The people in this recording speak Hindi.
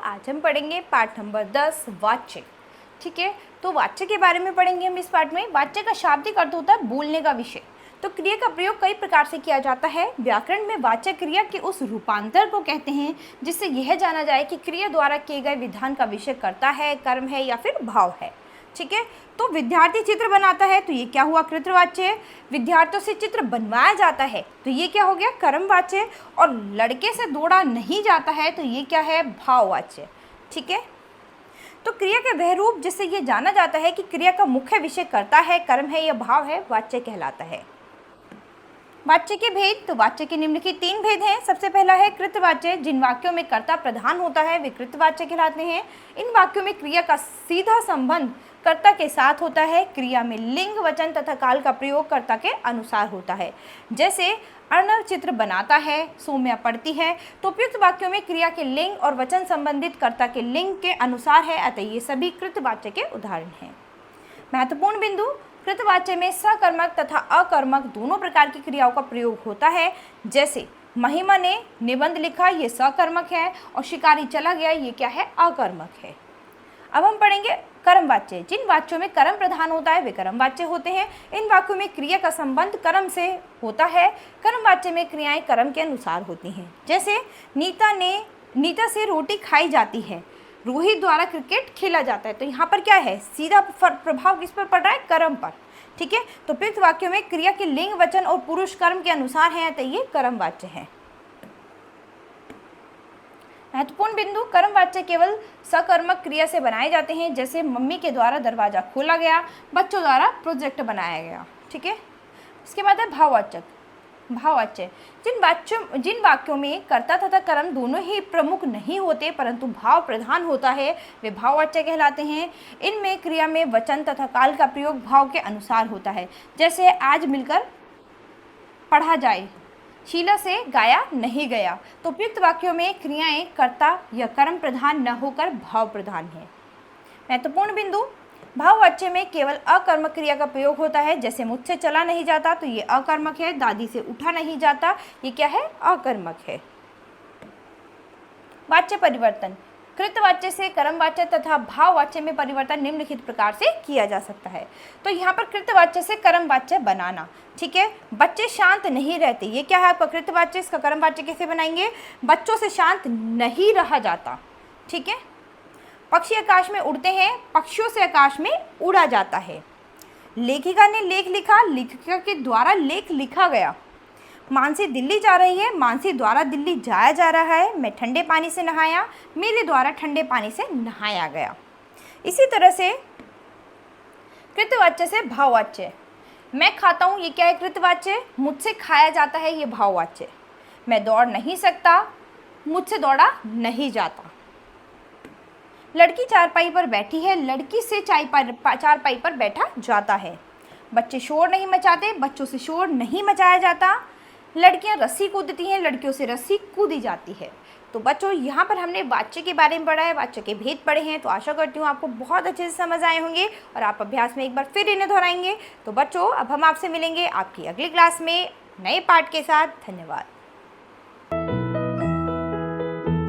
आज हम पढ़ेंगे पाठ नंबर 10 वाच्य। ठीक है, तो वाच्य के बारे में पढ़ेंगे हम इस पाठ में। वाच्य का शाब्दिक अर्थ होता है बोलने का विषय। तो क्रिया का प्रयोग कई प्रकार से किया जाता है। व्याकरण में वाच्य क्रिया के उस रूपांतर को कहते हैं जिससे यह जाना जाए कि क्रिया द्वारा किए गए विधान का विषय कर्ता है, कर्म है या फिर भाव है। ठीक है, तो विद्यार्थी चित्र बनाता है तो ये क्या हुआ, कृतवाच्य। विद्यार्थियों से चित्र बनवाया जाता है तो ये क्या हो गया, कर्मवाच्य। और लड़के से दौड़ा नहीं जाता है तो ये क्या है, भाववाच्य। ठीक है, तो क्रिया के वह रूप जिससे ये जाना जाता है कि क्रिया का मुख्य विषय कर्ता है, कर्म है या भाव है, वाच्य कहलाता है। वाच्य के भेद, तो वाच्य के निम्नलिखित 3 भेद हैं। सबसे पहला है कृतवाच्य। जिन वाक्यों में कर्ता प्रधान होता है वे कृतवाच्य कहलाते हैं। इन वाक्यों में क्रिया का सीधा संबंध कर्ता के साथ होता है। क्रिया में लिंग, वचन तथा काल का प्रयोग कर्ता के अनुसार होता है। जैसे अर्णव चित्र बनाता है, सौम्या पढ़ती है, तो उपयुक्त वाक्यों में क्रिया के लिंग और वचन संबंधित कर्ता के लिंग के अनुसार है, अतः ये सभी कृतवाच्य के उदाहरण हैं। महत्वपूर्ण बिंदु, कृतवाच्य में सकर्मक तथा अकर्मक दोनों प्रकार की क्रियाओं का प्रयोग होता है। जैसे महिमा ने निबंध लिखा, ये सकर्मक है, और शिकारी चला गया, ये क्या है, अकर्मक है। अब हम पढ़ेंगे कर्मवाच्य। जिन वाच्यों में कर्म प्रधान होता है वे कर्मवाच्य होते हैं। इन वाक्यों में क्रिया का संबंध कर्म से होता है। कर्मवाच्य में क्रियाएं कर्म के अनुसार होती हैं। जैसे नीता से रोटी खाई जाती है, रोहित द्वारा क्रिकेट खेला जाता है, तो यहाँ पर क्या है, सीधा प्रभाव किस पर पड़ रहा है, कर्म पर। ठीक है, तो उपयुक्त वाक्यों में क्रिया के लिंग, वचन और पुरुष कर्म के अनुसार है, तो ये कर्मवाच्य है। महत्वपूर्ण बिंदु, कर्मवाच्य केवल सकर्मक क्रिया से बनाए जाते हैं। जैसे मम्मी के द्वारा दरवाजा खोला गया, बच्चों द्वारा प्रोजेक्ट बनाया गया। ठीक है, इसके बाद है भाववाचक। भाववाच्य, जिन वाक्यों में कर्ता तथा कर्म दोनों ही प्रमुख नहीं होते परंतु भाव प्रधान होता है वे भाववाच्य कहलाते हैं। इनमें क्रिया में वचन तथा काल का प्रयोग भाव के अनुसार होता है। जैसे आज मिलकर पढ़ा जाए, शीला से गाया नहीं गया, तो उपयुक्त वाक्यों में क्रियाएं कर्ता या कर्म प्रधान न होकर भाव प्रधान है। महत्वपूर्ण बिंदु, भाववाच्य में केवल अकर्मक क्रिया का प्रयोग होता है। जैसे मुझसे चला नहीं जाता, तो ये अकर्मक है। दादी से उठा नहीं जाता, ये क्या है, अकर्मक है। वाच्य परिवर्तन, कृतवाच्य से कर्मवाच्य तथा भाववाच्य में परिवर्तन निम्नलिखित प्रकार से किया जा सकता है। तो यहाँ पर कृतवाच्य से कर्मवाच्य बनाना। ठीक है, बच्चे शांत नहीं रहते, ये क्या है आपका कृतवाच्य। इसका कर्मवाच्य कैसे बनाएंगे, बच्चों से शांत नहीं रहा जाता। ठीक है, पक्षी आकाश में उड़ते हैं, पक्षियों से आकाश में उड़ा जाता है। लेखिका ने लेख लिखा, लेखिका के द्वारा लेख लिखा गया। मानसी दिल्ली जा रही है, मानसी द्वारा दिल्ली जाया जा रहा है। मैं ठंडे पानी से नहाया, मेरे द्वारा ठंडे पानी से नहाया गया। इसी तरह से कृतवाच्य से भाववाच्य, मैं खाता हूँ, ये क्या है, कृतवाच्य। मुझसे खाया जाता है, ये भाववाच्य। मैं दौड़ नहीं सकता, मुझसे दौड़ा नहीं जाता। लड़की चारपाई पर बैठी है, लड़की से चारपाई पर बैठा जाता है। बच्चे शोर नहीं मचाते, बच्चों से शोर नहीं मचाया जाता। लड़कियां रस्सी कूदती हैं, लड़कियों से रस्सी कूदी जाती है। तो बच्चों, यहाँ पर हमने वाच्य के बारे में पढ़ा है, वाच्य के भेद पढ़े हैं। तो आशा करती हूँ आपको बहुत अच्छे से समझ आए होंगे और आप अभ्यास में एक बार फिर इन्हें दोहराएंगे। तो बच्चों, अब हम आपसे मिलेंगे आपकी अगली क्लास में नए पाठ के साथ। धन्यवाद।